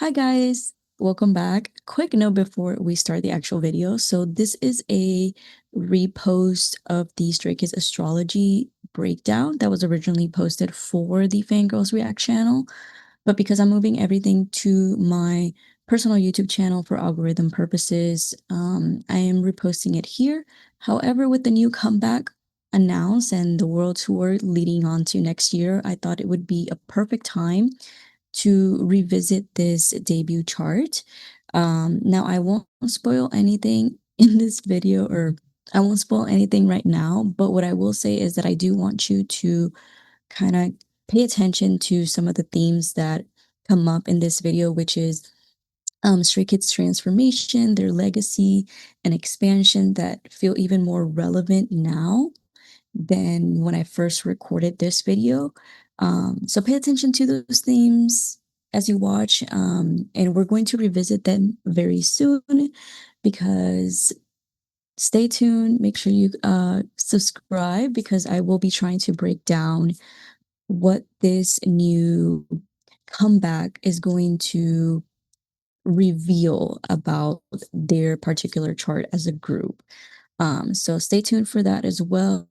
Hi guys, welcome back. Quick note before we start the actual video. So this is a repost of the Stray Kids Astrology breakdown that was originally posted for the Fangirls React channel. But because I'm moving everything to my personal YouTube channel for algorithm purposes, I am reposting it here. However, with the new comeback announced and the world tour leading on to next year, I thought it would be a perfect time to revisit this debut chart. Now, I won't spoil anything in this video, or I won't spoil anything right now, but what I will say is that I do want you to kind of pay attention to some of the themes that come up in this video, which is Stray Kids' transformation, their legacy, and expansion that feel even more relevant now than when I first recorded this video. So pay attention to those themes as you watch, and we're going to revisit them very soon because stay tuned. Make sure you subscribe because I will be trying to break down what this new comeback is going to reveal about their particular chart as a group. So stay tuned for that as well.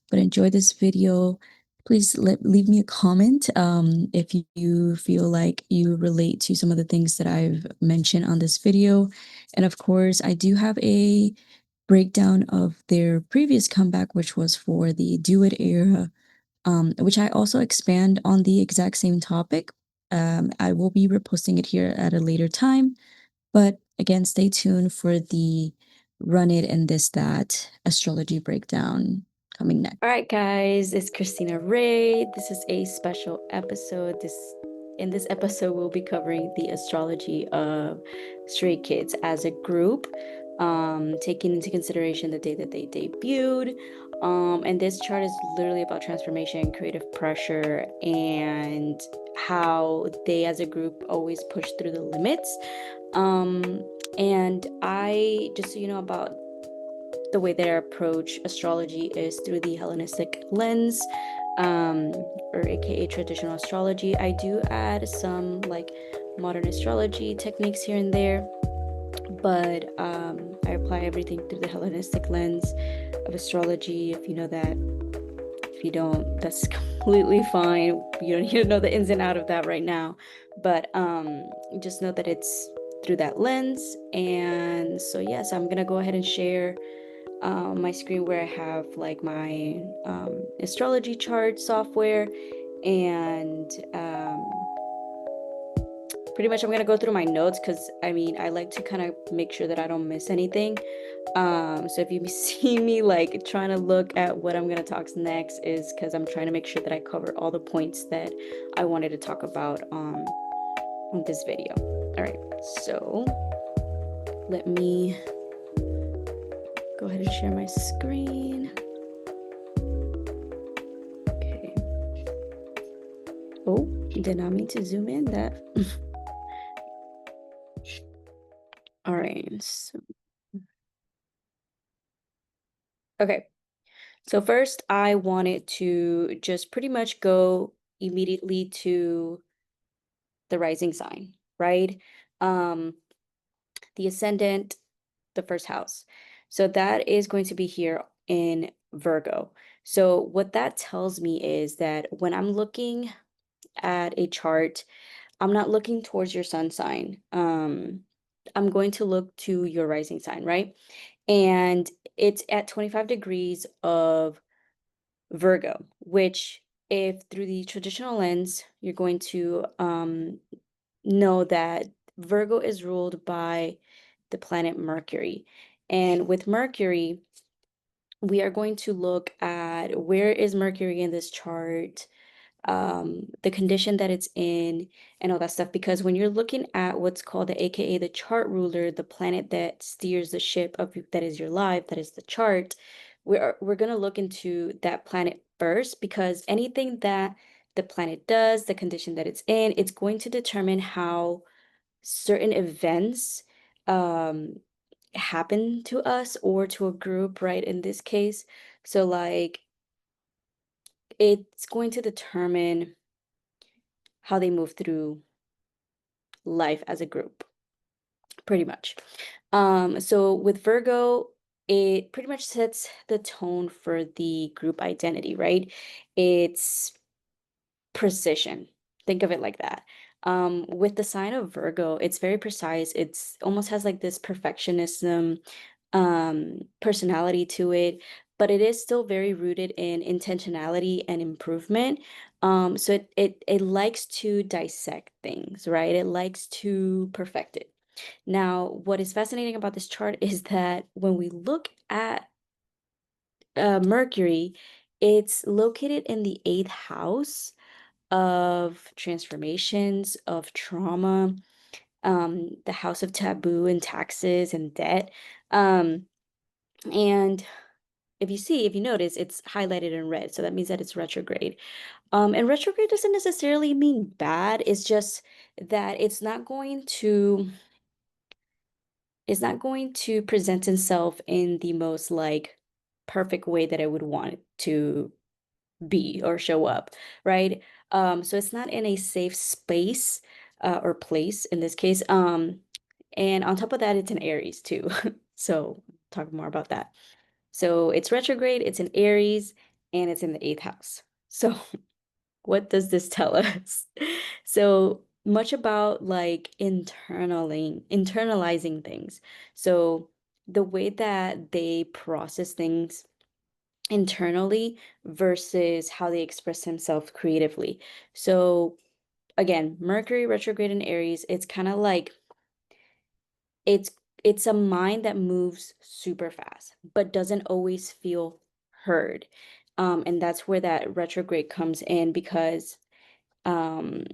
But enjoy this video. Please leave me a comment if you feel like you relate to some of the things that I've mentioned on this video. And of course, I do have a breakdown of their previous comeback, which was for the Do It era, which I also expand on the exact same topic. I will be reposting it here at a later time. But again, stay tuned for the Run It and This That astrology breakdown coming next. All right, guys, it's Christina Rae. This is a special episode. In this episode, we'll be covering the astrology of Stray Kids as a group, taking into consideration the day that they debuted. And this chart is literally about transformation, creative pressure, and how they as a group always push through the limits. And I, just so you know about the way that I approach astrology is through the Hellenistic lens, or aka traditional astrology. I do add some like modern astrology techniques here and there, but I apply everything through the Hellenistic lens of astrology. If you know that, if you don't, that's completely fine. You don't need to know the ins and out of that right now, but just know that it's through that lens. And so yes, I'm gonna go ahead and share my screen where I have like my astrology chart software, and pretty much I'm gonna go through my notes because I mean I like to kind of make sure that I don't miss anything. So if you see me like trying to look at what I'm gonna talk next, is because I'm trying to make sure that I cover all the points that I wanted to talk about on this video. All right, so let me go ahead and share my screen. Okay. Oh, did not mean to zoom in that. All right. So, okay. So first, I wanted to just pretty much go immediately to the rising sign, right? Um, the ascendant, the first house. So that is going to be here in Virgo. So what that tells me is that when I'm looking at a chart, I'm not looking towards your sun sign. I'm going to look to your rising sign, right? And it's at 25 degrees of Virgo, which, if through the traditional lens, you're going to know that Virgo is ruled by the planet Mercury. And with Mercury, we are going to look at where is Mercury in this chart, the condition that it's in, and all that stuff. Because when you're looking at what's called the AKA the chart ruler, the planet that steers the ship of that is your life, that is the chart, we're gonna look into that planet first, because anything that the planet does, the condition that it's in, it's going to determine how certain events um happen to us or to a group, right? In this case, so like it's going to determine how they move through life as a group, pretty much. So with Virgo, it pretty much sets the tone for the group identity, right? It's precision. Think of it like that. With the sign of Virgo, it's very precise. It's almost has like this perfectionism personality to it, but it is still very rooted in intentionality and improvement. So it likes to dissect things, right? It likes to perfect it. Now, what is fascinating about this chart is that when we look at Mercury, it's located in the eighth house of transformations, of trauma, the house of taboo and taxes and debt. Um, and if you notice, it's highlighted in red, so that means that it's retrograde. And retrograde doesn't necessarily mean bad, it's just that it's not going to present itself in the most like perfect way that I would want it to be or show up, right? So it's not in a safe space or place in this case. And on top of that, it's in Aries too. So talk more about that. So it's retrograde, it's in Aries, and it's in the eighth house. So what does this tell us? So much about like internalizing things. So the way that they process things internally versus how they express themselves creatively. So again, Mercury retrograde in Aries, it's kind of like it's it's a mind that moves super fast, but doesn't always feel heard. And that's where that retrograde comes in because um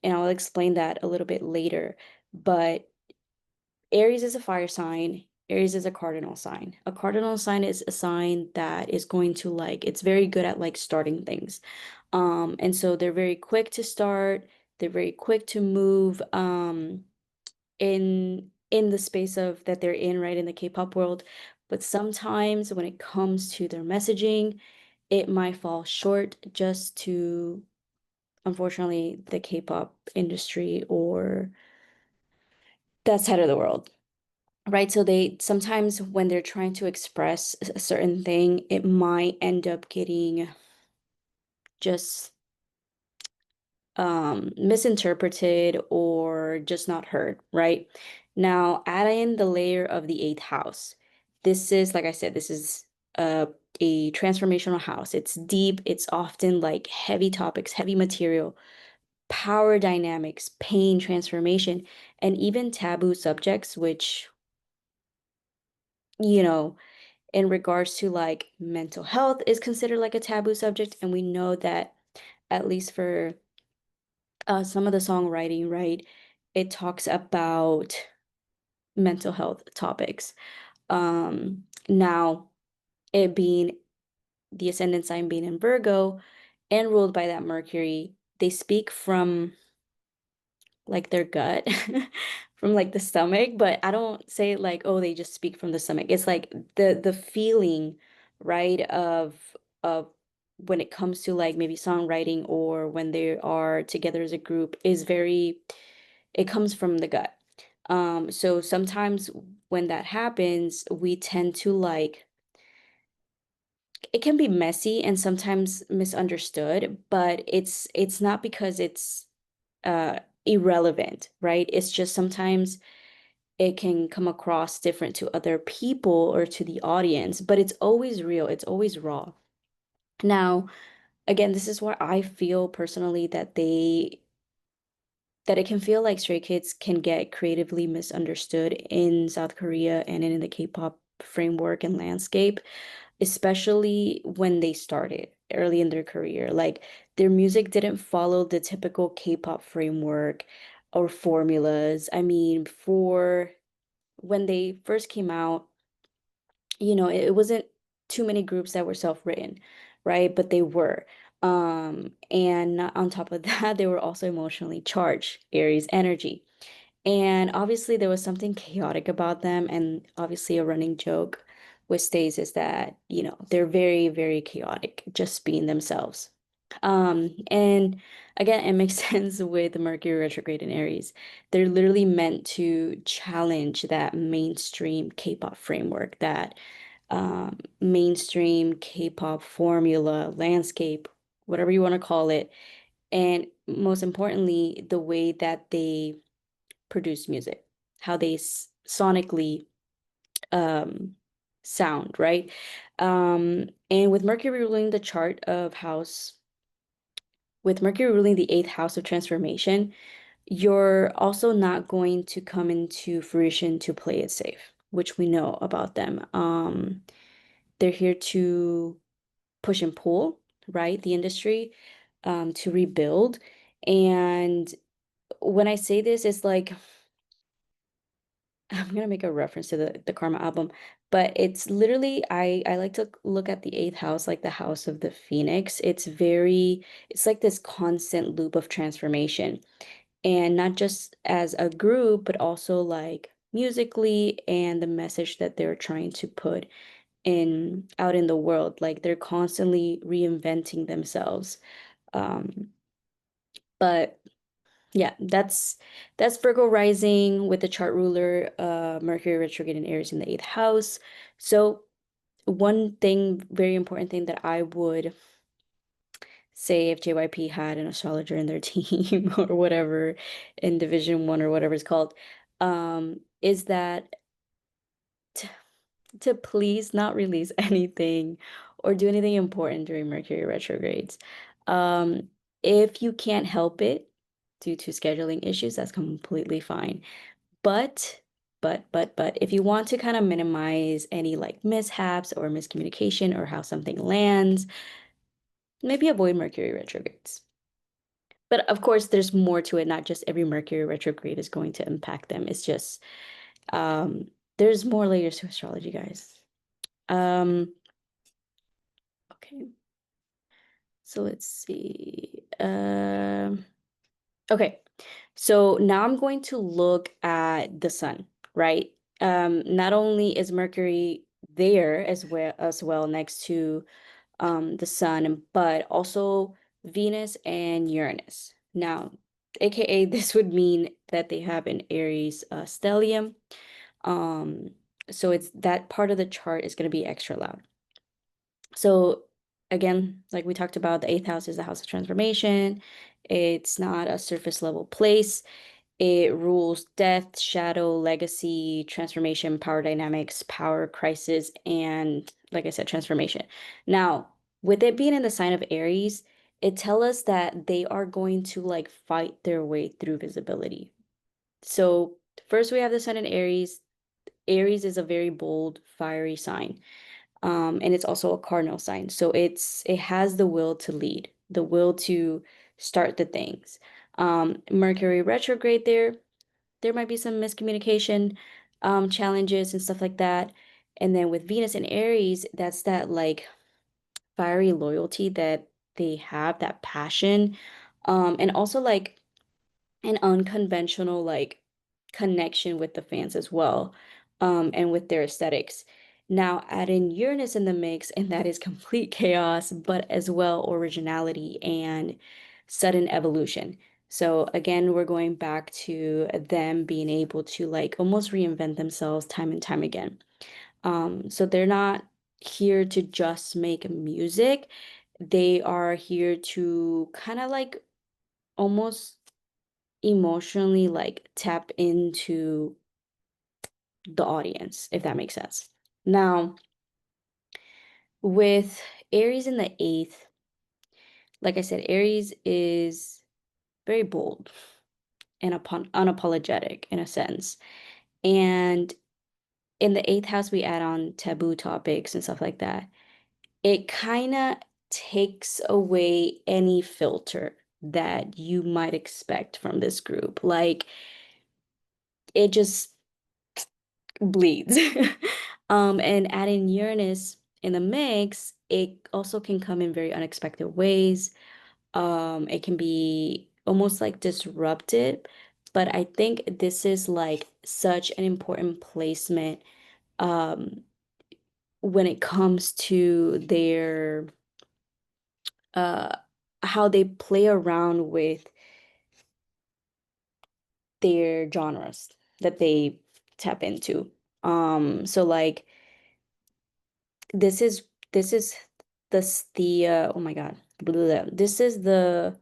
and I'll explain that a little bit later, but Aries is a fire sign. Aries is a cardinal sign. A cardinal sign is a sign that is going to like, it's very good at like starting things. And so they're very quick to start, they're very quick to move in the space of that they're in, right, in the K-pop world. But sometimes when it comes to their messaging, it might fall short just to, unfortunately, the K-pop industry or that side of the world. Right, so they sometimes when they're trying to express a certain thing, it might end up getting just misinterpreted or just not heard, right? Now, add in the layer of the eighth house. This is, like I said, this is a transformational house. It's deep, it's often like heavy topics, heavy material, power dynamics, pain, transformation, and even taboo subjects, which, you know, in regards to like mental health is considered like a taboo subject. And we know that at least for some of the songwriting, right, it talks about mental health topics. Now, it being the ascendant sign being in Virgo and ruled by that Mercury, they speak from like their gut from like the stomach, but I don't say like, oh, they just speak from the stomach. It's like the feeling, right, of when it comes to like maybe songwriting or when they are together as a group is very, it comes from the gut. So sometimes when that happens, we tend to like, it can be messy and sometimes misunderstood, but it's not because it's uh irrelevant, right? It's just sometimes it can come across different to other people or to the audience, but it's always real, it's always raw. Now, again, this is why I feel personally that it can feel like Stray Kids can get creatively misunderstood in South Korea and in the K-pop framework and landscape, especially when they started early in their career. Like their music didn't follow the typical K-pop framework or formulas. I mean, for when they first came out, it wasn't too many groups that were self-written, right? But they were. And on top of that, they were also emotionally charged, Aries energy. And obviously, there was something chaotic about them. And obviously, a running joke with Stays is that, they're very, very chaotic, just being themselves. And again, it makes sense with Mercury retrograde in Aries. They're literally meant to challenge that mainstream K-pop framework, that mainstream K-pop formula, landscape, whatever you want to call it. And most importantly, the way that they produce music, how they sonically um, sound, right? And with Mercury ruling the chart of house, with Mercury ruling the eighth house of transformation, you're also not going to come into fruition to play it safe, which we know about them. They're here to push and pull, right? The industry, to rebuild. And when I say this, it's like I'm gonna make a reference to the Karma album, but it's literally I like to look at the eighth house like the house of the phoenix. It's like this constant loop of transformation, and not just as a group, but also like musically and the message that they're trying to put in out in the world. Like they're constantly reinventing themselves. Um, but yeah, that's Virgo rising with the chart ruler, Mercury retrograde in Aries in the eighth house. So one thing, very important thing that I would say if JYP had an astrologer in their team or whatever in Division One or whatever it's called, is that to please not release anything or do anything important during Mercury retrogrades. Um, if you can't help it due to scheduling issues, that's completely fine. But, but, if you want to kind of minimize any like mishaps or miscommunication or how something lands, maybe avoid Mercury retrogrades. But of course, there's more to it. Not just every Mercury retrograde is going to impact them. It's just there's more layers to astrology, guys. Um, okay, so let's see. Okay, so now I'm going to look at the sun, right? Not only is Mercury there as well next to the sun, but also Venus and Uranus. Now, aka this would mean that they have an Aries stellium. Um, so it's that part of the chart is going to be extra loud. So again, like we talked about, the eighth house is the house of transformation. It's not a surface level place. It rules death, shadow, legacy, transformation, power dynamics, power crisis, and like I said, transformation. Now, with it being in the sign of Aries, it tells us that they are going to like fight their way through visibility. So first we have the sun in Aries. Aries is a very bold, fiery sign. And it's also a cardinal sign. So it has the will to lead, the will to start the things. Mercury retrograde there might be some miscommunication challenges and stuff like that. And then with Venus and Aries, that's that like fiery loyalty that they have, that passion. And also like an unconventional like connection with the fans as well, and with their aesthetics. Now add in Uranus in the mix, and that is complete chaos, but as well originality and sudden evolution. So again, we're going back to them being able to like almost reinvent themselves time and time again. So they're not here to just make music. They are here to kind of like almost emotionally like tap into the audience, if that makes sense. Now, with Aries in the eighth, like I said, Aries is very bold and unapologetic in a sense. And in the eighth house, we add on taboo topics and stuff like that. It kind of takes away any filter that you might expect from this group. Like, it just bleeds. And adding Uranus in the mix, it also can come in very unexpected ways. It can be almost like disrupted, but I think this is like such an important placement um, when it comes to their uh, how they play around with their genres that they tap into. So like this is this is the oh my God, blah, blah, blah. This is the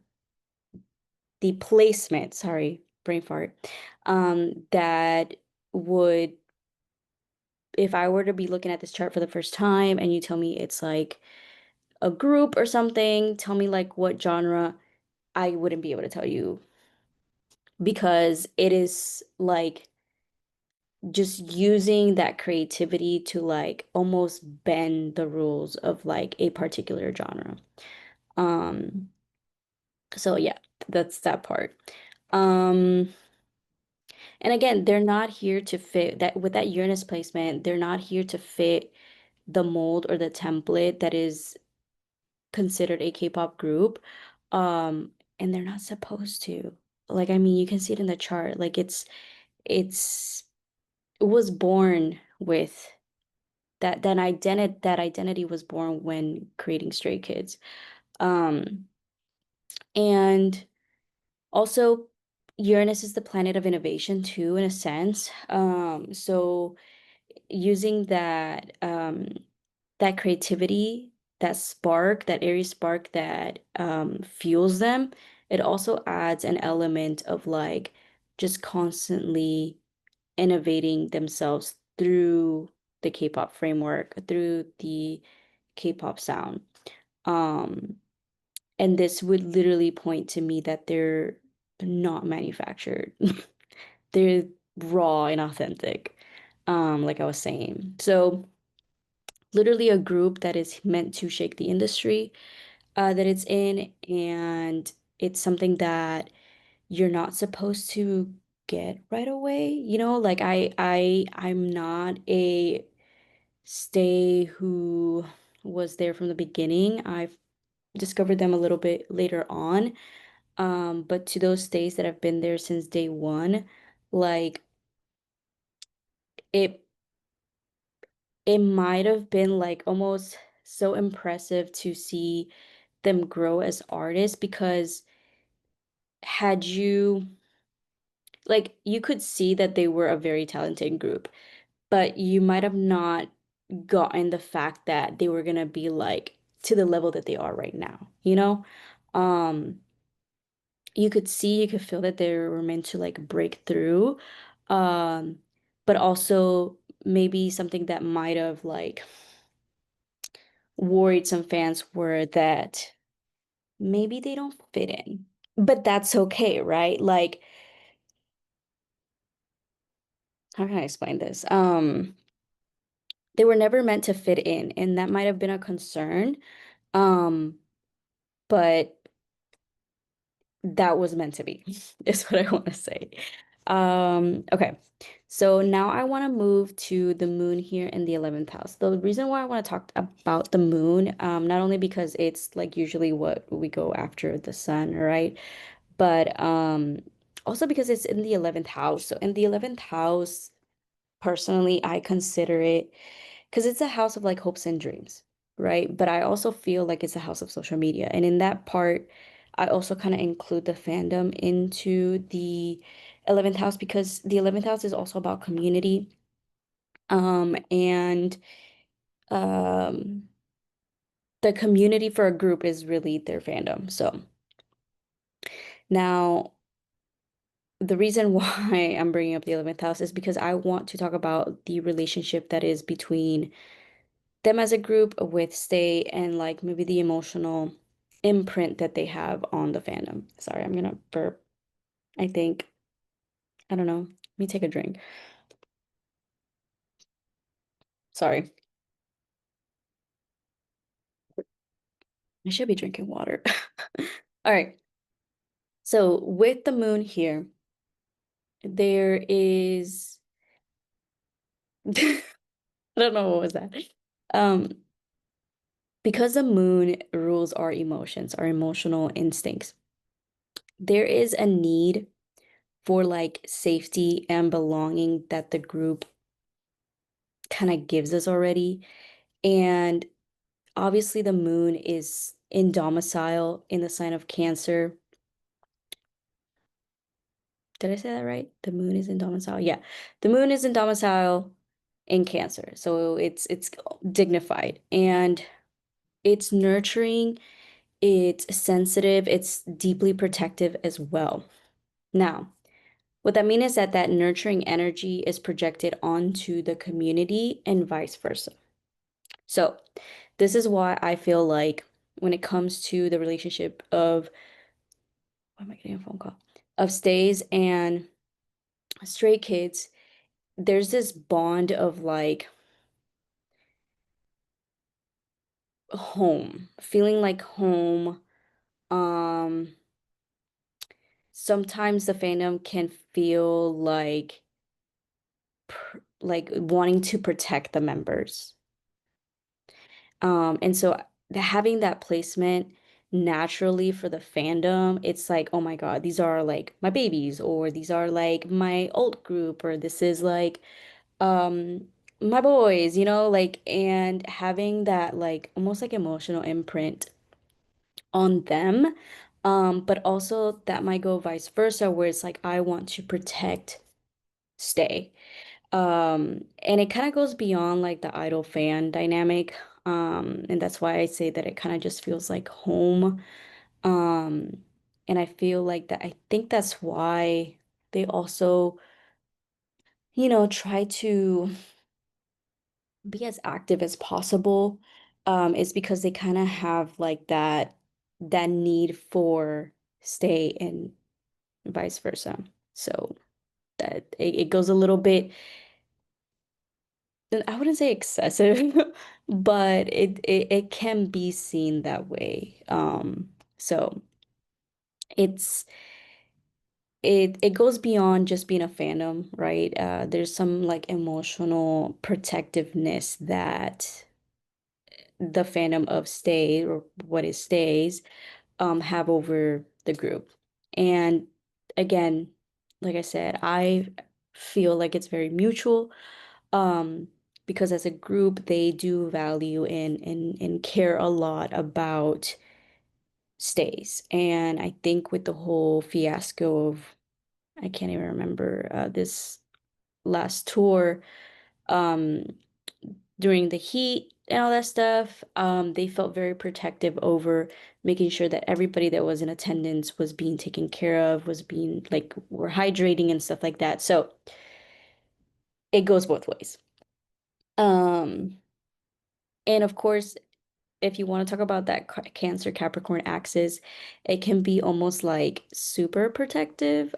placement, sorry, brain fart, that would, if I were to be looking at this chart for the first time and you tell me it's like a group or something, tell me like what genre, I wouldn't be able to tell you because it is like just using that creativity to like almost bend the rules of like a particular genre. Um, so yeah, that's that part. Um, and again, they're not here to fit that with that Uranus placement, they're not here to fit the mold or the template that is considered a K-pop group. And they're not supposed to. Like, I mean, you can see it in the chart. Like it's it was born with that identity was born when creating Stray Kids. Um, and also Uranus is the planet of innovation too, in a sense. So using that creativity, that spark, that airy spark that fuels them, it also adds an element of like just constantly innovating themselves through the K-pop framework, through the K-pop sound. Um, and this would literally point to me that they're not manufactured. They're raw and authentic, like I was saying. So literally a group that is meant to shake the industry that it's in, and it's something that you're not supposed to get right away. Like I'm not a stay who was there from the beginning. I've discovered them a little bit later on. But to those stays that have been there since day one, like it it might have been like almost so impressive to see them grow as artists because had you like you could see that they were a very talented group, but you might have not gotten the fact that they were gonna be like to the level that they are right now, you know? Um, you could see, you could feel that they were meant to like break through. Um, but also maybe something that might have like worried some fans were that maybe they don't fit in. But that's okay, right? Like, how can I explain this? They were never meant to fit in, and that might have been a concern. Um, but that was meant to be, is what I want to say. Okay. So now I want to move to the moon here in the 11th house. The reason why I want to talk about the moon, not only because it's like usually what we go after the sun, right? But also because it's in the 11th house. So in the 11th house, personally, I consider it because it's a house of like hopes and dreams, right? But I also feel like it's a house of social media. And in that part, I also kind of include the fandom into the 11th house because the 11th house is also about community. And um, the community for a group is really their fandom. So now, the reason why I'm bringing up the 11th house is because I want to talk about the relationship that is between them as a group with Stay and like maybe the emotional imprint that they have on the fandom. Sorry, I'm gonna burp. I think, I don't know. Let me take a drink. Sorry. I should be drinking water. All right. So with the moon here, there is I don't know what was that. Um, because the moon rules our emotions, our emotional instincts, there is a need for like safety and belonging that the group kind of gives us already. And obviously, the moon is in domicile in the sign of Cancer. Did I say that right? The moon is in domicile. Yeah. The moon is in domicile in Cancer. So it's dignified and it's nurturing, it's sensitive, it's deeply protective as well. Now, what that means is that that nurturing energy is projected onto the community and vice versa. So, this is why I feel like when it comes to the relationship of, why am I getting a phone call? Of stays and stray kids, there's this bond of like home, feeling like home. Um, Sometimes the fandom can feel like wanting to protect the members. And so having that placement naturally for the fandom, it's like, oh my God, these are like my babies, or these are like my old group, or this is like um my boys, like, and having that like almost like emotional imprint on them. But also that might go vice versa, where it's like I want to protect stay. And it kind of goes beyond like the idol fan dynamic. And that's why I say that it kind of just feels like home. Um, and I feel like that I think that's why they also, try to be as active as possible. Is because they kind of have like that need for stay and vice versa. So that it goes a little bit, I wouldn't say excessive, but it can be seen that way. So it's it goes beyond just being a fandom, right? There's some like emotional protectiveness that the fandom of Stay, or what it stays, have over the group. And again, like I said, I feel like it's very mutual. Um, because as a group, they do value and care a lot about stays. And I think with the whole fiasco of, I can't even remember, this last tour, um, during the heat and all that stuff, they felt very protective over making sure that everybody that was in attendance was being taken care of, was being like, were hydrating and stuff like that. So it goes both ways. Um, and of course, if you want to talk about that Cancer Capricorn axis, it can be almost like super protective.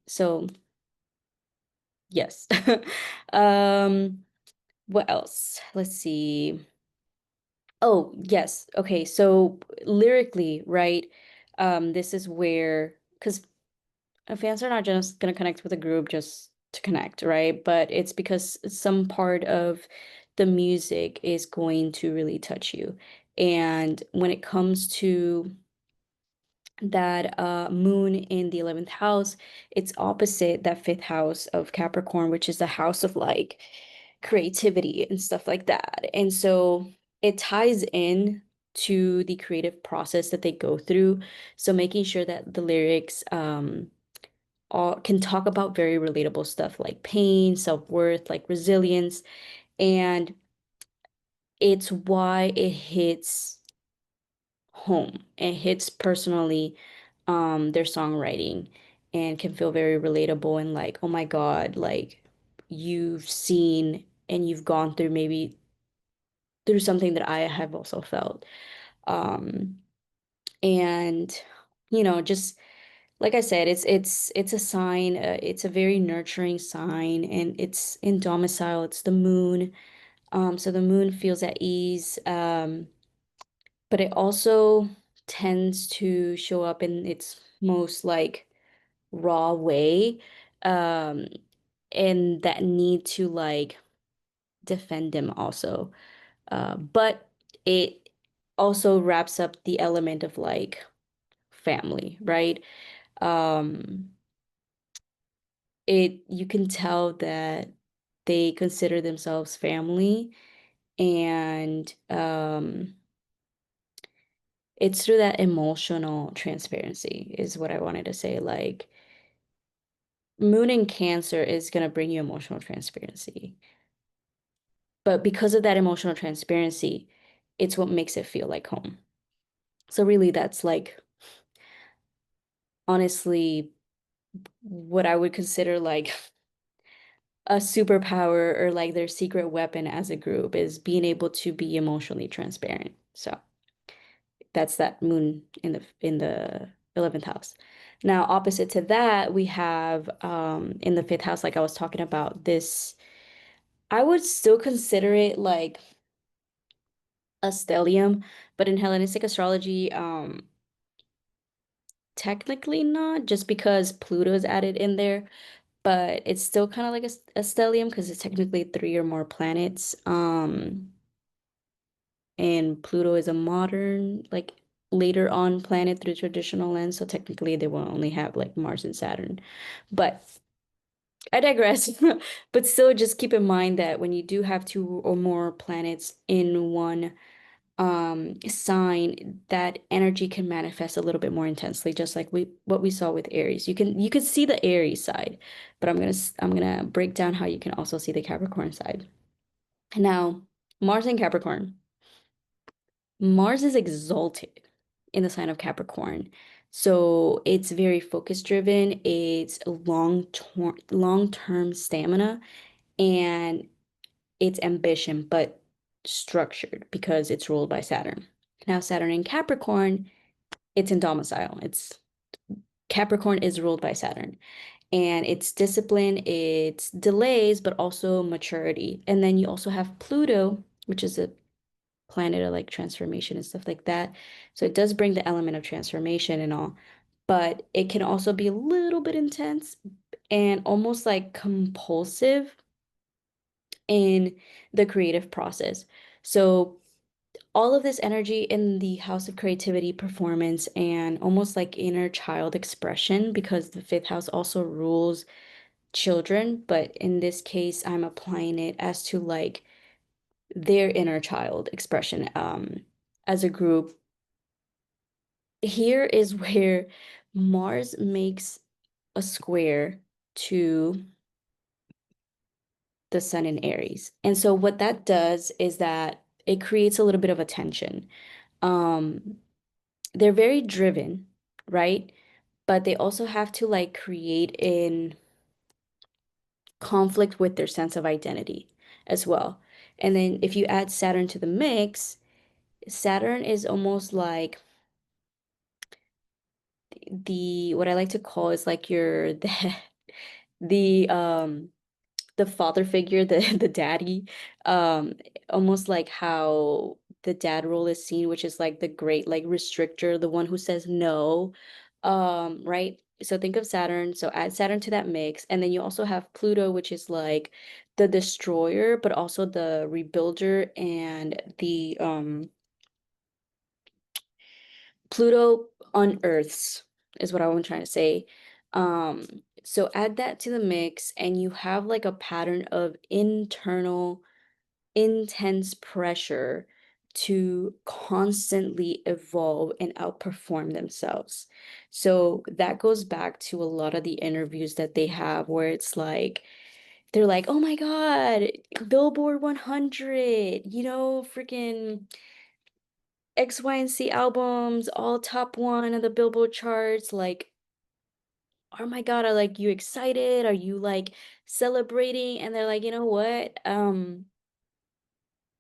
So yes. Um, what else? Let's see. Oh, yes. Okay, so lyrically, right? This is where, because fans are not just gonna connect with a group just to connect, right? But it's because some part of the music is going to really touch you. And when it comes to that moon in the 11th house, it's opposite that fifth house of Capricorn, which is the house of like creativity and stuff like that. And so it ties in to the creative process that they go through. So making sure that the lyrics all can talk about very relatable stuff like pain, self-worth, like resilience. And it's why it hits home. It hits personally, their songwriting, and can feel very relatable and like, oh my God, like you've seen and you've gone through maybe through something that I have also felt. Um, and just like I said, it's a sign, it's a very nurturing sign, and it's in domicile, it's the moon. So the moon feels at ease. But it also tends to show up in its most like raw way, um and that need to like defend him also, but it also wraps up the element of like family, right? um it You can tell that they consider themselves family, and it's through that emotional transparency is what I wanted to say. Like Moon in Cancer is going to bring you emotional transparency. But because of that emotional transparency, it's what makes it feel like home. So really that's like honestly what I would consider like a superpower or like their secret weapon as a group is being able to be emotionally transparent. So that's that moon in the 11th house. Now, opposite to that, we have in the fifth house, like I was talking about, this, I would still consider it like a stellium, but in Hellenistic astrology, technically not, just because Pluto is added in there, but it's still kind of like a stellium because it's technically three or more planets. And Pluto is a modern, like later on planet through traditional lens, so technically they will only have like Mars and Saturn. But I digress. But still just keep in mind that when you do have two or more planets in one sign, that energy can manifest a little bit more intensely, just like we saw with Aries. You could see the Aries side, but I'm gonna break down how you can also see the Capricorn side. Now, Mars and Capricorn. Mars is exalted in the sign of Capricorn. So it's very focus driven, it's long-term stamina, and it's ambition, but structured because it's ruled by Saturn. Now, Saturn in Capricorn, it's in domicile. It's Capricorn is ruled by Saturn. And it's discipline, it's delays, but also maturity. And then you also have Pluto, which is a planet of like transformation and stuff like that. So it does bring the element of transformation and all, but it can also be a little bit intense and almost like compulsive in the creative process. So all of this energy in the house of creativity, performance, and almost like inner child expression, because the fifth house also rules children, but in this case, I'm applying it as to like their inner child expression as a group. Here is where Mars makes a square to the sun in Aries. And so what that does is that it creates a little bit of a tension. Um, they're very driven, right? But they also have to like create in conflict with their sense of identity as well. And then if you add Saturn to the mix, Saturn is almost like the what I like to call is like your the the father figure, the the daddy, um, almost like how the dad role is seen, which is like the great like restrictor, the one who says no, right? So think of Saturn, so add Saturn to that mix, and then you also have Pluto, which is like the destroyer, but also the rebuilder and the Pluto unearths is what I'm trying to say. Um, so add that to the mix, and you have like a pattern of internal intense pressure to constantly evolve and outperform themselves. So that goes back to a lot of the interviews that they have where it's like they're like, "Oh my God, Billboard 100, freaking X, Y, and Z albums, all top one of the Billboard charts. Like, oh my God, are like you excited? Are you like celebrating?" And they're like, you know what?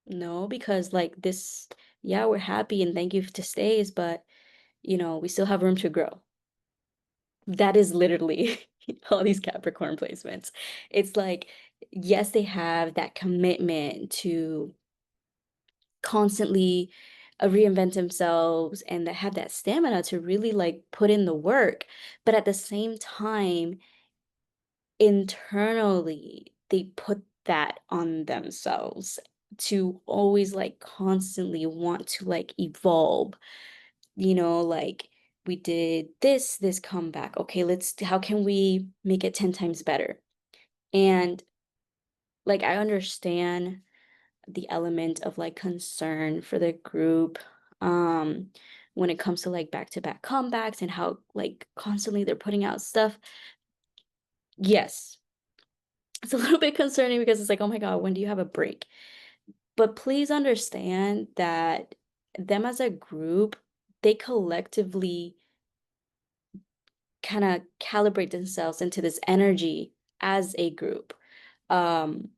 No, because like this, yeah, we're happy and thank you to stays, but we still have room to grow. That is literally all these Capricorn placements. It's like, yes, they have that commitment to constantly reinvent themselves and that have that stamina to really like put in the work. But at the same time, internally, they put that on themselves to always like constantly want to like evolve, like we did this comeback. Okay, how can we make it 10 times better? And like I understand the element of like concern for the group. Um, when it comes to like back-to-back comebacks and how like constantly they're putting out stuff. Yes, it's a little bit concerning because it's like, oh my God, when do you have a break? But please understand that them as a group, they collectively kind of calibrate themselves into this energy as a group. Um,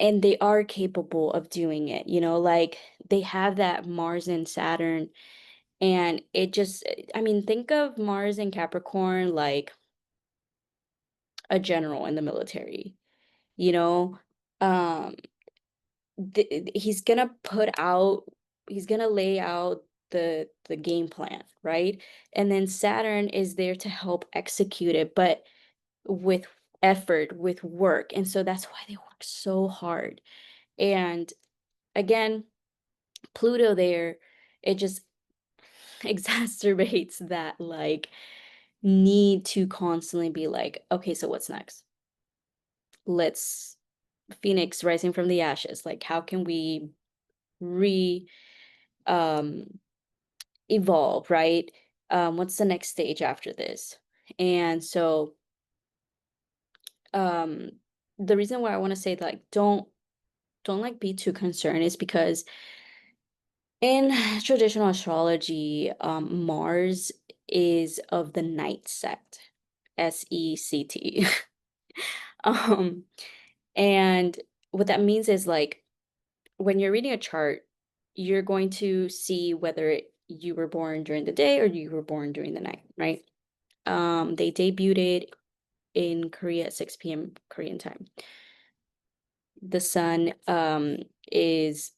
and they are capable of doing it, you know, like they have that Mars and Saturn. And it just, I mean, think of Mars and Capricorn like a general in the military, you know? Um, he's gonna put out, he's gonna lay out the game plan, right? And then Saturn is there to help execute it, but with effort, with work. And so that's why they work so hard. And again, Pluto there, it just exacerbates that like need to constantly be like, okay, so what's next? Let's Phoenix rising from the ashes. Like, how can we re um evolve, right? What's the next stage after this? And so um the reason why I want to say like don't like be too concerned is because in traditional astrology, Mars is of the night sect, SECT. um and what that means is like when you're reading a chart, you're going to see whether you were born during the day or you were born during the night, right? They debuted in Korea at 6 p.m. Korean time. The sun is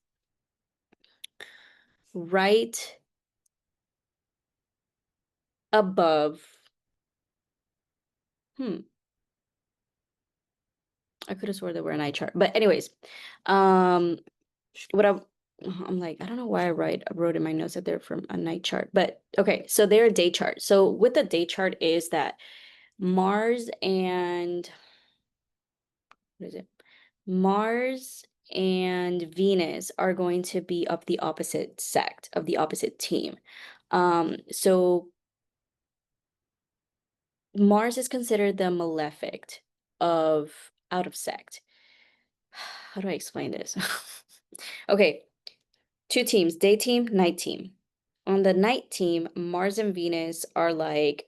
right above. Hmm, I could have swore they were an eye chart, but anyways, um, what I'm like, I don't know why I wrote in my notes that they're from a night chart, but okay, so they're a day chart. So with the day chart is that Mars and what is it? Mars and Venus are going to be of the opposite sect, of the opposite team. So Mars is considered the malefic of out of sect. How do I explain this? Okay, two teams, day team, night team. On the night team, Mars and Venus are like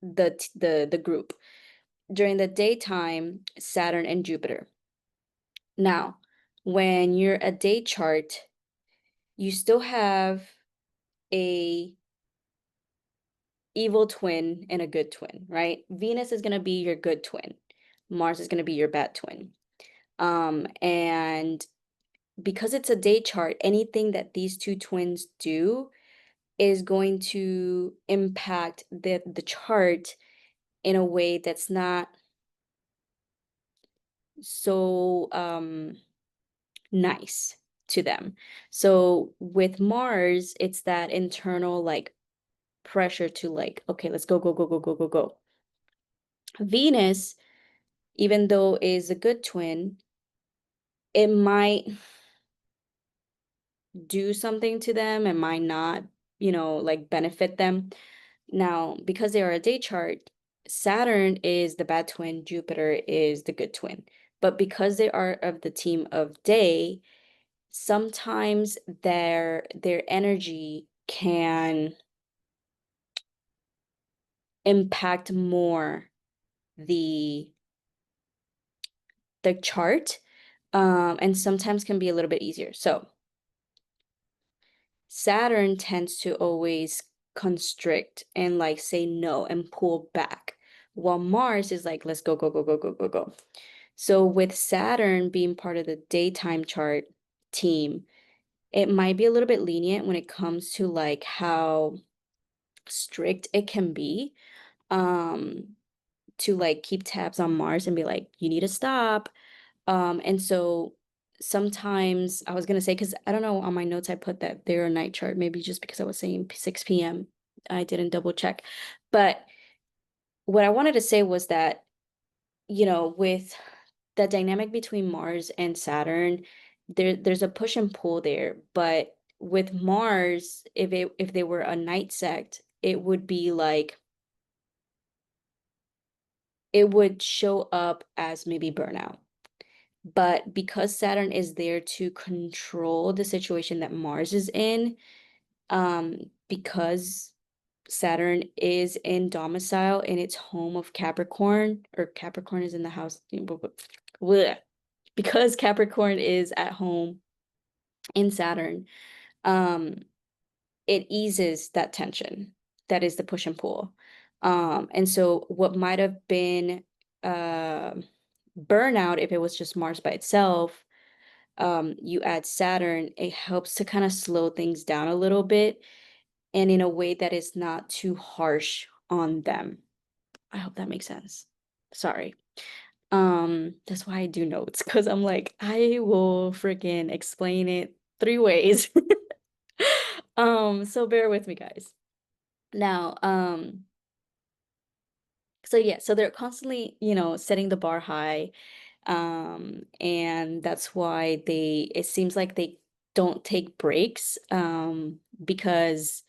the group. During the daytime, Saturn and Jupiter. Now, when you're a day chart, you still have a evil twin and a good twin, right? Venus is going to be your good twin. Mars is going to be your bad twin. And because it's a day chart, anything that these two twins do is going to impact the chart in a way that's not so nice to them. So with Mars, it's that internal like pressure to like, okay, let's go, go, go, go, go, go, go. Venus, even though is a good twin, it might do something to them, it might not, you know, like benefit them. Now, because they are a day chart, Saturn is the bad twin, Jupiter is the good twin. But because they are of the team of day, sometimes their energy can impact more the the chart, and sometimes can be a little bit easier. So Saturn tends to always constrict and like say no and pull back, while Mars is like, let's go, go, go, go, go, go, go. So with Saturn being part of the daytime chart team, it might be a little bit lenient when it comes to like how strict it can be, um, to like keep tabs on Mars and be like, you need to stop. And so sometimes I was gonna say, because I don't know, on my notes I put that they're a night chart, maybe just because I was saying 6 p.m. I didn't double check. But what I wanted to say was that, you know, with the dynamic between Mars and Saturn, there's a push and pull there, but with Mars, if they were a night sect, it would be like it would show up as maybe burnout. But because Saturn is there to control the situation that Mars is in, because Saturn is in domicile in its home of Capricorn, or Capricorn is in the house, bleh. Because Capricorn is at home in Saturn, um, it eases that tension. That is the push and pull. And so what might have been uh, burnout if it was just Mars by itself, you add Saturn, it helps to kind of slow things down a little bit and in a way that is not too harsh on them. I hope that makes sense. Sorry. That's why I do notes because I'm like, I will freaking explain it three ways. So bear with me, guys. Now, so yeah, so they're constantly, setting the bar high. And that's why it seems like they don't take breaks, because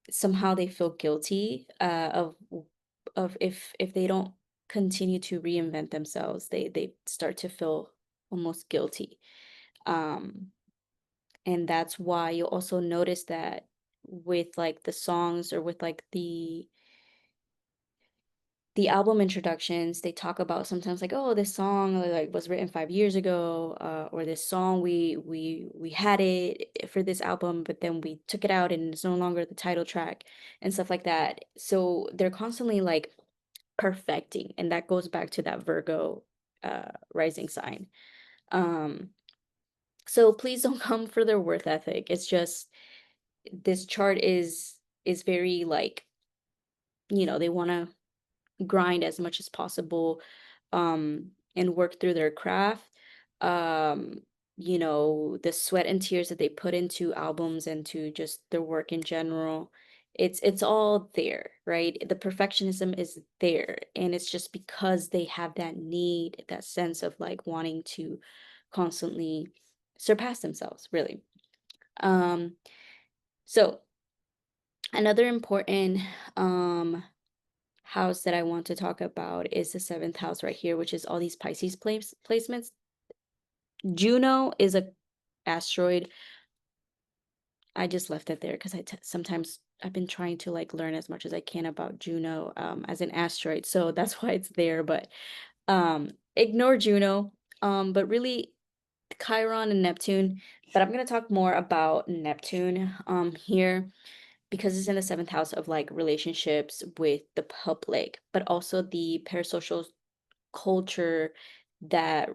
somehow they feel guilty, of if they don't continue to reinvent themselves, they start to feel almost guilty. Um, and that's why you'll also notice that with like the songs or with like the album introductions, they talk about sometimes like, oh, this song like was written 5 years ago, or this song we had it for this album, but then we took it out and it's no longer the title track and stuff like that. So they're constantly like perfecting, and that goes back to that Virgo rising sign. Um, so please don't come for their worth ethic. It's just this chart is very like, they want to grind as much as possible, and work through their craft. um the sweat and tears that they put into albums and to just their work in general, it's all there, right? The perfectionism is there, and it's just because they have that need, that sense of like wanting to constantly surpass themselves, really. Um so another important house that I want to talk about is the seventh house right here, which is all these Pisces placements. Juno is a asteroid. I just left it there because sometimes I've been trying to like learn as much as I can about Juno, as an asteroid, so that's why it's there. But ignore Juno. But really, Chiron and Neptune. But I'm gonna talk more about Neptune here because it's in the seventh house of like relationships with the public, but also the parasocial culture that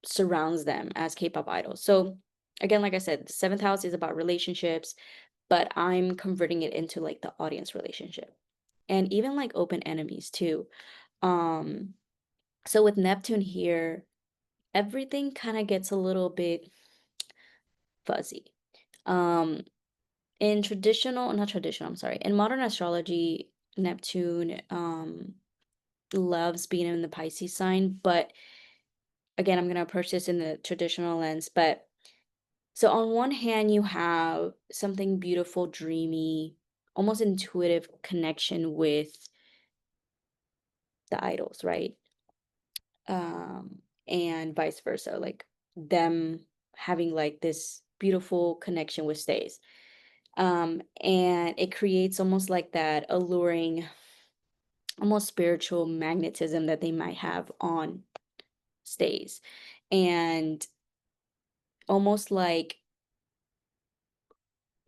surrounds them as K-pop idols. So again, like I said, the seventh house is about relationships, but I'm converting it into like the audience relationship and even like open enemies too. Um, so with Neptune here, everything kind of gets a little bit fuzzy. Um, in traditional, not traditional, I'm sorry, in modern astrology, Neptune loves being in the Pisces sign, but again, I'm going to approach this in the traditional lens. But so on one hand, you have something beautiful, dreamy, almost intuitive connection with the idols, right? And vice versa, like them having like this beautiful connection with stays. And it creates almost like that alluring, almost spiritual magnetism that they might have on stays. And almost like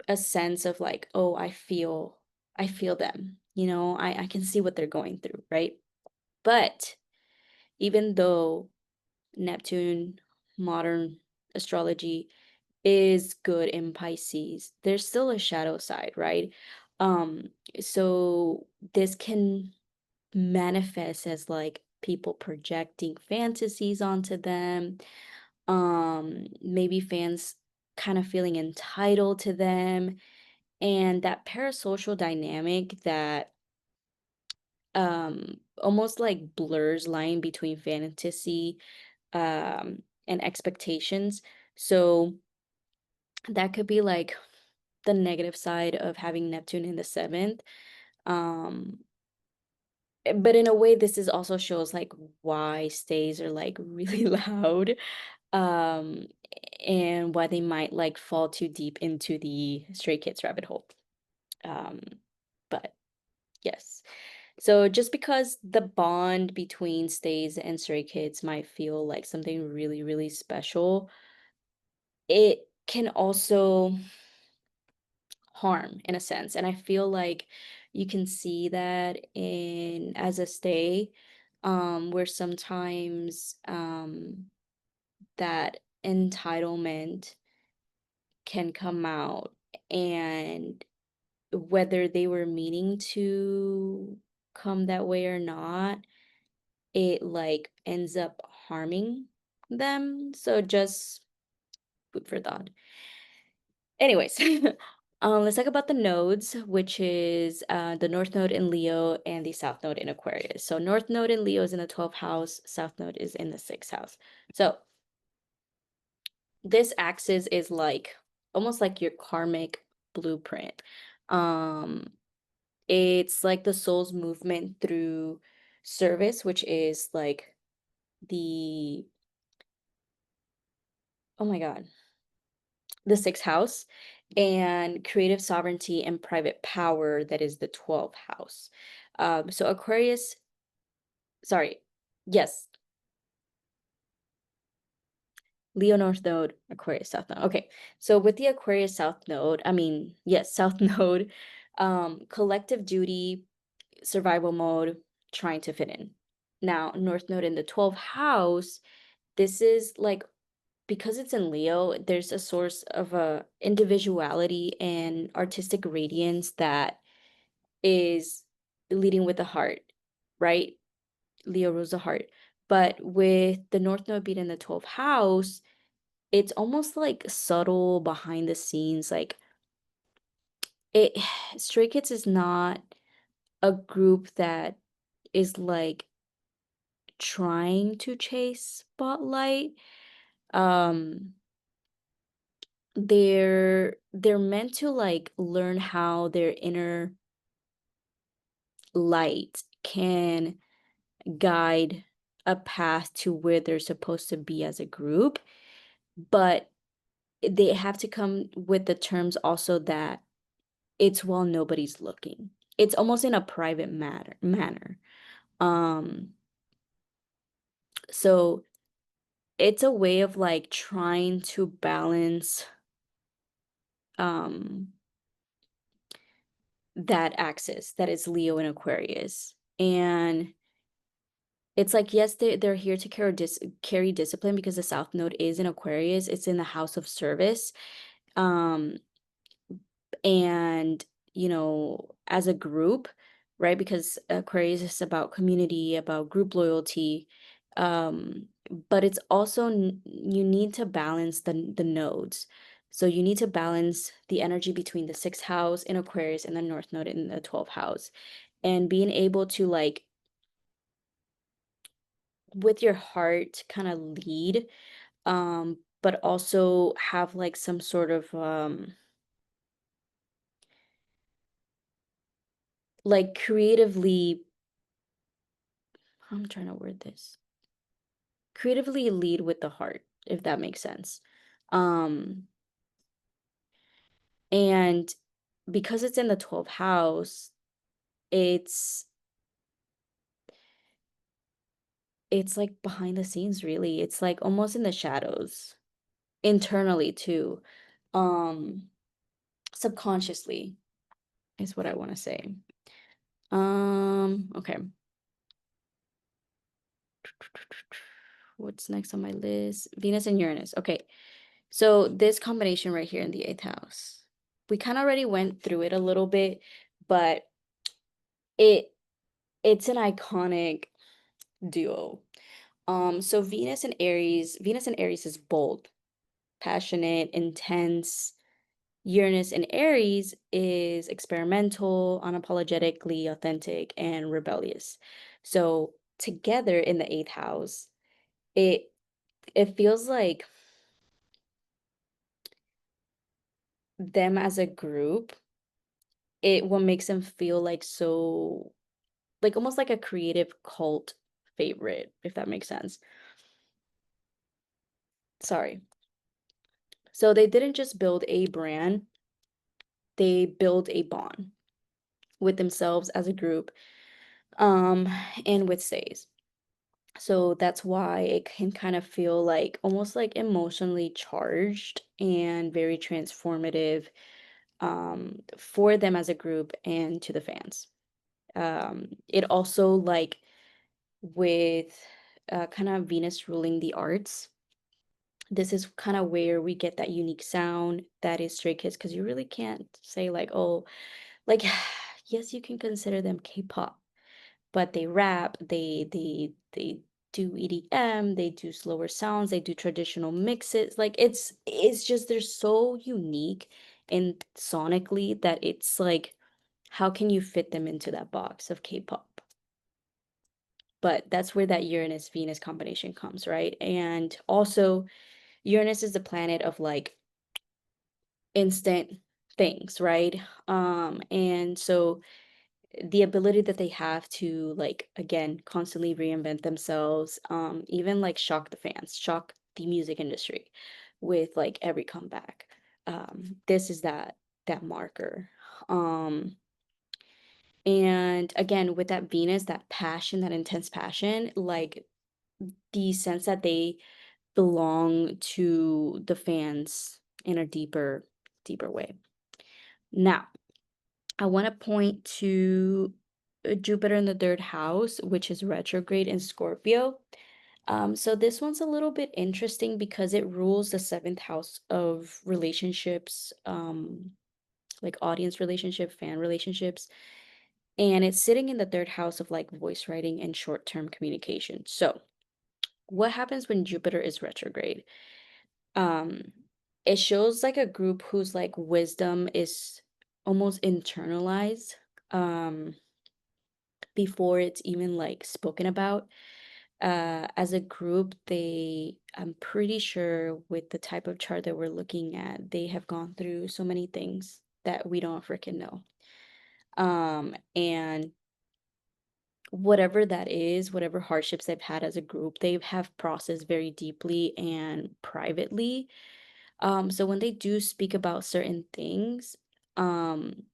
a sense of like, oh, I feel them, I can see what they're going through, right? But even though Neptune, modern astrology, is good in Pisces, there's still a shadow side, right? Um, so this can manifest as like people projecting fantasies onto them, maybe fans kind of feeling entitled to them, and that parasocial dynamic that almost like blurs line between fantasy and expectations. So That could be like the negative side of having Neptune in the seventh. Um, but in a way, this is also shows like why stays are like really loud, um, and why they might like fall too deep into the Stray Kids rabbit hole. Um, but yes. So just because the bond between stays and Stray Kids might feel like something really, really special, it can also harm in a sense. And I feel like you can see that in as a stay, where sometimes that entitlement can come out, and whether they were meaning to come that way or not, it like ends up harming them. So just food for thought. Anyways, let's talk about the nodes, which is the North Node in Leo and the South Node in Aquarius. So North Node in Leo is in the 12th house, South Node is in the 6th house. So this axis is like almost like your karmic blueprint. Um, it's like the soul's movement through service, which is like the, oh my God, the 6th house, and creative sovereignty and private power, that is the 12th house. So Aquarius, sorry, yes, Leo North Node, Aquarius South Node. Okay, so with the Aquarius South Node, I mean, yes, South Node, collective duty, survival mode, trying to fit in. Now, North Node in the 12th house, this is like, because it's in Leo, there's a source of a individuality and artistic radiance that is leading with the heart, right? Leo rules the heart. But with the North Node being in the 12th house, it's almost like subtle behind the scenes. Like it Stray Kids is not a group that is like trying to chase spotlight. Um they're meant to like learn how their inner light can guide a path to where they're supposed to be as a group, but they have to come with the terms also that it's while nobody's looking. It's almost in a private manner. Um, so it's a way of like trying to balance um that axis that is Leo and Aquarius. And it's like, yes, they're here to carry discipline because the South Node is in Aquarius. It's in the house of service. Um, and as a group, right? Because Aquarius is about community, about group loyalty. Um, but it's also you need to balance the nodes. So you need to balance the energy between the 6th house in Aquarius and the North Node in the 12th house. And being able to like with your heart kind of lead, but also have like some sort of like creatively, I'm trying to word this, creatively lead with the heart, if that makes sense. um and because it's in the 12th house, it's it's like behind the scenes, really. It's like almost in the shadows, internally too, um subconsciously is what I want to say. Okay, what's next on my list? Venus and Uranus. Okay, so this combination right here in the 8th house, we kind of already went through it a little bit, but it it's an iconic duo. So Venus and Aries is bold, passionate, intense. Uranus and Aries is experimental, unapologetically authentic, and rebellious. So together in the 8th house, it it feels like them as a group, it what makes them feel like so like almost like a creative cult favorite, if that makes sense. Sorry. So they didn't just build a brand, they build a bond with themselves as a group, um, and with stays. So that's why it can kind of feel like almost like emotionally charged and very transformative for them as a group and to the fans. It also like with kind of Venus ruling the arts. This is kind of where we get that unique sound that is Stray Kids because you really can't say like, oh, like yes, you can consider them K-pop, but they rap, they do EDM, they do slower sounds, they do traditional mixes. Like it's just they're so unique and sonically that it's like how can you fit them into that box of K-pop? But that's where that Uranus Venus combination comes, right? And also Uranus is the planet of like instant things, right? And so the ability that they have to like again constantly reinvent themselves, even like shock the fans, shock the music industry with like every comeback. This is that marker. Um, and again, with that Venus, that passion, that intense passion, like the sense that they belong to the fans in a deeper way. Now, I want to point to Jupiter in the third house, which is retrograde in Scorpio. So this one's a little bit interesting because it rules the seventh house of relationships, like audience relationship, fan relationships, and it's sitting in the third house of like voice writing and short-term communication. So what happens when Jupiter is retrograde? Um, it shows like a group whose like wisdom is almost internalized. Um, before it's even like spoken about as a group I'm pretty sure with the type of chart that we're looking at they have gone through so many things that we don't freaking know, and whatever that is, whatever hardships they've had as a group they have processed very deeply and privately. So when they do speak about certain things, um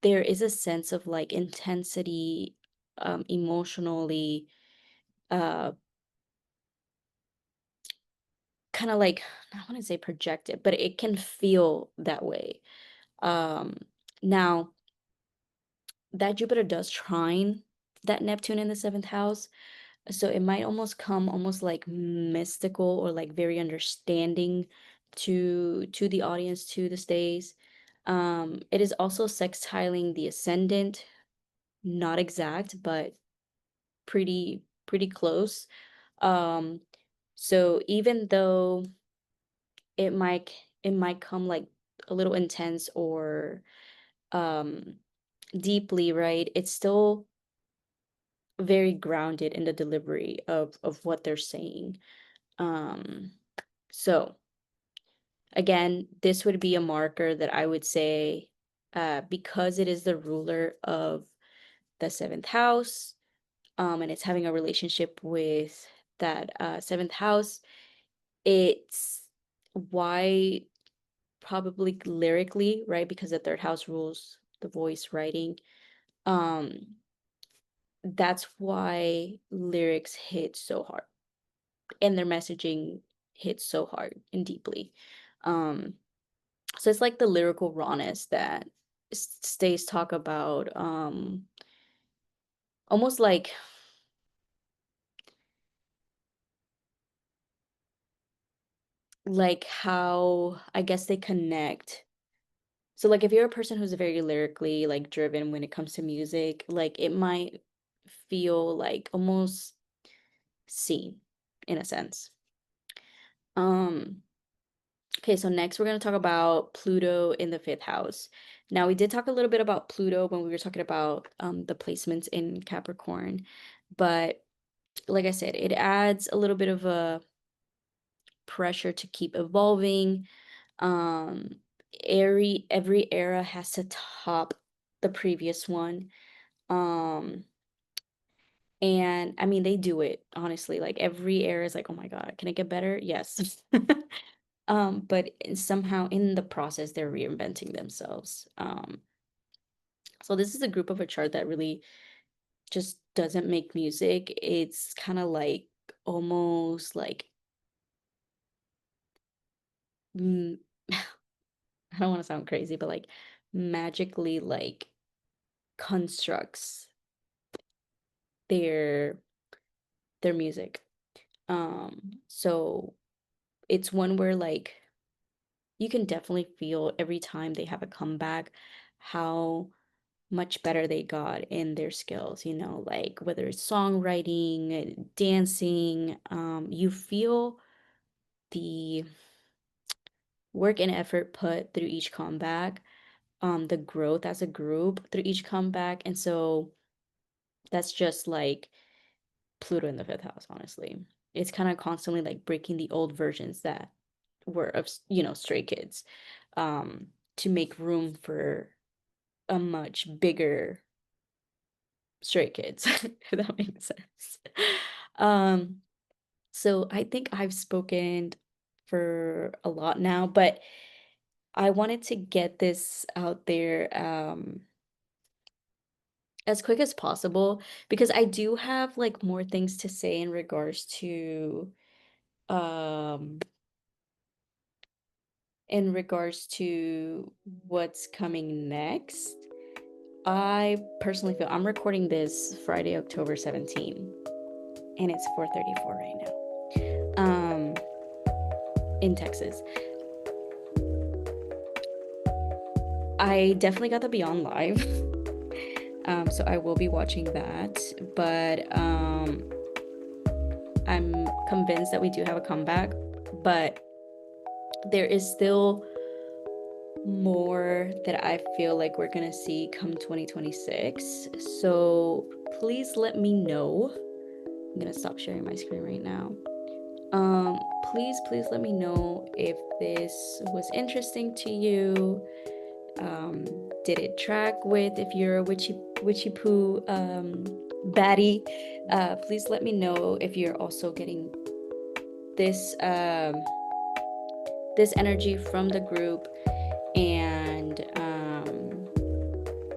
there is a sense of like intensity, emotionally, uh kind of like I don't want to say projected, but it can feel that way. Um Now that Jupiter does trine that Neptune in the seventh house, so it might almost come almost like mystical or like very understanding to the audience, to the stays. It is also sextiling the ascendant, not exact, but pretty close. Um, so even though it might it might come like a little intense or um deeply, right? It's still very grounded in the delivery of what they're saying. Um, so again, this would be a marker that I would say, because it is the ruler of the seventh house, and it's having a relationship with that seventh house, it's why probably lyrically, right? Because the third house rules the voice writing. Um, that's why lyrics hit so hard and their messaging hits so hard and deeply. Um, so it's like the lyrical rawness that stays talk about, almost like how I guess they connect. So like if you're a person who's very lyrically like driven when it comes to music, like it might feel like almost seen in a sense. Um okay, so next we're going to talk about Pluto in the fifth house. Now we did talk a little bit about Pluto when we were talking about the placements in Capricorn, but like I said, it adds a little bit of a pressure to keep evolving. Um every era has to top the previous one. Um, and I mean, they do it, honestly. Like every era is like, oh my God, can it get better? Yes. But somehow in the process, they're reinventing themselves. So this is a group of a chart that really just doesn't make music. It's kind of like almost like mm, I don't want to sound crazy, but like magically like constructs their their music. So it's one where like you can definitely feel every time they have a comeback how much better they got in their skills, like whether it's songwriting, dancing, you feel the work and effort put through each comeback, the growth as a group through each comeback. And so that's just like Pluto in the fifth house, honestly. It's kind of constantly like breaking the old versions that were of, Stray Kids, to make room for a much bigger Stray Kids, if that makes sense. Um, so I think I've spoken for a lot now, but I wanted to get this out there as quick as possible because I do have like more things to say um in regards to what's coming next. I personally feel I'm recording this Friday, October 17th, and it's 4:34 right now. In Texas. I definitely got the Beyond Live. So I will be watching that. But I'm convinced that we do have a comeback. But there is still more that I feel like we're gonna see come 2026. So please let me know. I'm gonna stop sharing my screen right now. Please let me know if this was interesting to you. Did it track with if you're a witchy poo baddie? Please let me know if you're also getting this this energy from the group, and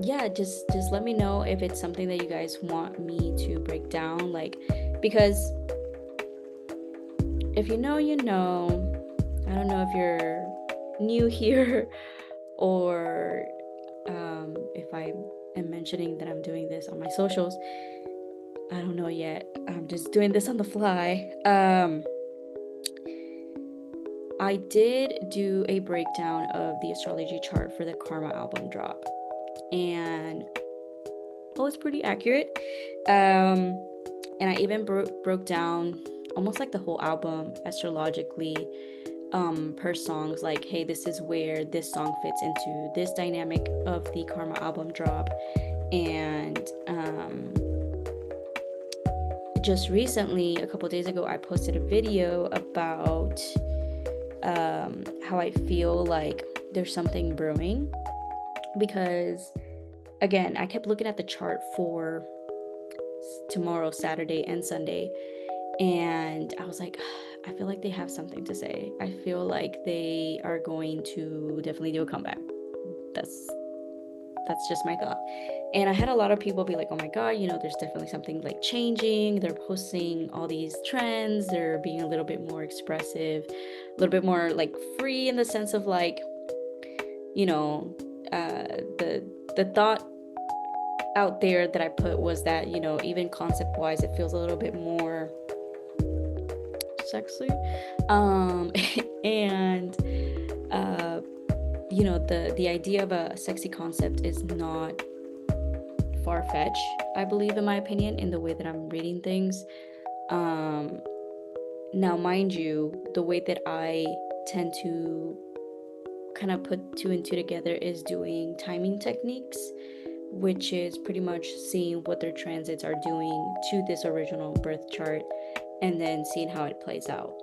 yeah, just let me know if it's something that you guys want me to break down, like, because if you know, you know. I don't know if you're new here or if I am mentioning that I'm doing this on my socials. I don't know yet. I'm just doing this on the fly. I did do a breakdown of the astrology chart for the Karma album drop, and it was pretty accurate. And I even broke down almost like the whole album astrologically, per songs, like, hey, this is where this song fits into this dynamic of the Karma album drop. And just recently, a couple days ago, I posted a video about how I feel like there's something brewing, because again, I kept looking at the chart for tomorrow, Saturday and Sunday, and I was like, I feel like they have something to say. I feel like they are going to definitely do a comeback. That's just my thought. And I had a lot of people be like, oh my God, there's definitely something like changing. They're posting all these trends. They're being a little bit more expressive, a little bit more like free, in the sense of like, you know, the thought out there that I put was that, even concept wise, it feels a little bit more sexy. And uh, the idea of a sexy concept is not far-fetched, I believe, in my opinion, in the way that I'm reading things. Now, mind you, the way that I tend to kind of put two and two together is doing timing techniques, which is pretty much seeing what their transits are doing to this original birth chart and then seeing how it plays out.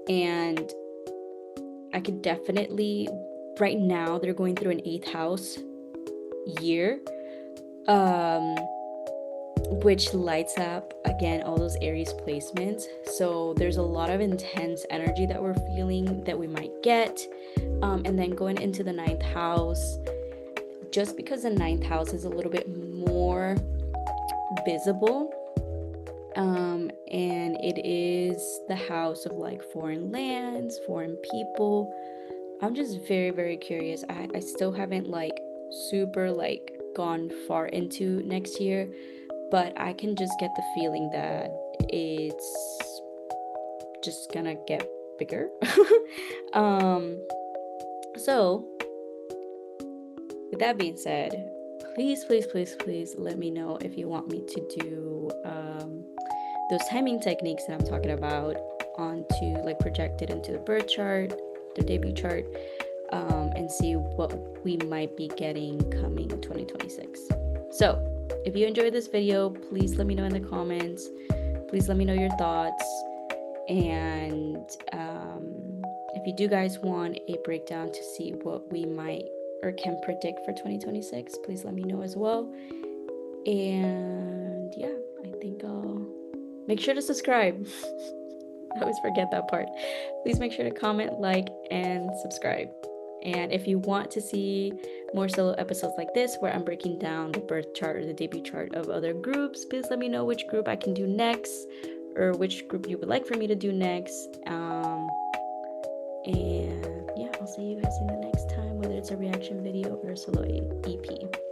And I could definitely, right now they're going through an eighth house year, um, which lights up again all those Aries placements. So there's a lot of intense energy that we're feeling that we might get. And then going into the ninth house, just because the ninth house is a little bit more visible, and it is the house of like foreign lands, foreign people. I'm just very, very curious. I still haven't like super like gone far into next year, but I can just get the feeling that it's just gonna get bigger. um, so with that being said, please, please, please, please let me know if you want me to do those timing techniques that I'm talking about onto like projected into the birth chart, the debut chart, and see what we might be getting coming 2026. So if you enjoyed this video, please let me know in the comments. Please let me know your thoughts. And if you do guys want a breakdown to see what we might or can predict for 2026, please let me know as well. And yeah, I think I'll make sure to subscribe. I always forget that part. Please make sure to comment, like, and subscribe. And if you want to see more solo episodes like this, where I'm breaking down the birth chart or the debut chart of other groups, please let me know which group I can do next, or which group you would like for me to do next. And yeah, I'll see you guys in the next time, whether it's a reaction video or a solo EP.